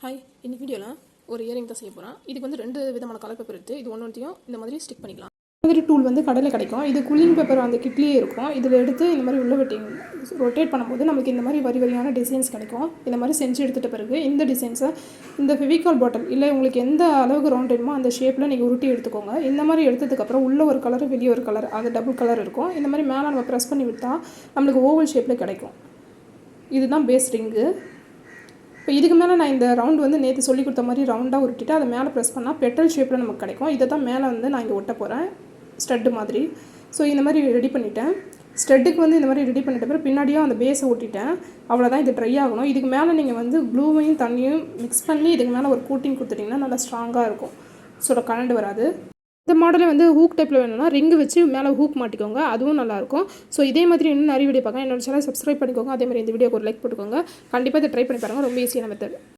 Hi, இன்னைக்கு வீடியோவில் ஒரு இயரிங் தான் செய்ய போகிறேன். இதுக்கு வந்து 2 விதமான கலர் பேப்பர் எடுத்து இது ஒன்றையும் இந்த மாதிரி ஸ்டிக் பண்ணிக்கலாம். இந்த மாதிரி டூல் வந்து கடையில் கிடைக்கும். இது கூலிங் பேப்பர் அந்த கிட்லேயே இருக்கும். இதில் எடுத்து இந்த மாதிரி உள்ள வெட்டி ரொட்டேட் பண்ணும்போது நமக்கு இந்த மாதிரி வரியான டிசைன்ஸ் கிடைக்கும். இந்த மாதிரி செஞ்சு எடுத்துகிட்ட பிறகு இந்த டிசைன்ஸை இந்த ஃபெவிகால் பாட்டில் இல்லை உங்களுக்கு எந்த அளவுக்கு ரவுண்ட் வேணுமோ அந்த ஷேப்பில் நீங்கள் உருட்டி எடுத்துக்கோங்க. இந்த மாதிரி எடுத்ததுக்கப்புறம் உள்ள ஒரு கலர் வெளியே ஒரு கலர், அது டபுள் கலர் இருக்கும். இந்த மாதிரி மேலே நம்ம ப்ரெஸ் பண்ணி விட்டால் நம்மளுக்கு ஓவல் ஷேப்பில் கிடைக்கும். இதுதான் பேஸ் ரிங்கு. இப்போ இதுக்கு மேலே நான் இந்த ரவுண்ட் வந்து நேற்று சொல்லி கொடுத்த மாதிரி ரவுண்டாக உருட்டிட்டு அதை மேலே ப்ரெஸ் பண்ணால் பெட்டல் ஷேப்பில் நமக்கு கிடைக்கும். இதை தான் மேலே வந்து நான் இங்கே ஒட்ட போகிறேன் ஸ்டட்டு மாதிரி. ஸோ இந்த மாதிரி ரெடி பண்ணிவிட்டேன். ஸ்டட்டுக்கு வந்து இந்த மாதிரி ரெடி பண்ணிட்ட பிறகு பின்னாடியும் அந்த பேஸை ஒட்டிட்டேன். அவ்வளோதான், இது ட்ரை ஆகணும். இதுக்கு மேலே நீங்கள் வந்து க்ளூவையும் தண்ணியும் மிக்ஸ் பண்ணி இதுக்கு மேலே ஒரு கோட்டிங் கொடுத்துட்டிங்கன்னா நல்லா ஸ்ட்ராங்காக இருக்கும். ஸோ கரண்ட் வராது. இந்த மாடலே வந்து ஹூக் டைப்பில் வேணும்னா ரிங்கு வச்சு மேலே ஹூக் மாட்டிக்கோங்க, அதுவும் நல்லாயிருக்கும். ஸோ இதே மாதிரி இன்னும் நிறைய வீடியோ பார்க்க என்னோட சேனல் சப்ஸ்கிரைப் பண்ணிக்கோங்க. அதே மாதிரி இந்த வீடியோக்கு ஒரு லைக் போட்டுக்கோங்க. கண்டிப்பாக இதை ட்ரை பண்ணி பாருங்கள். ரொம்ப ஈஸியான மெத்தட்.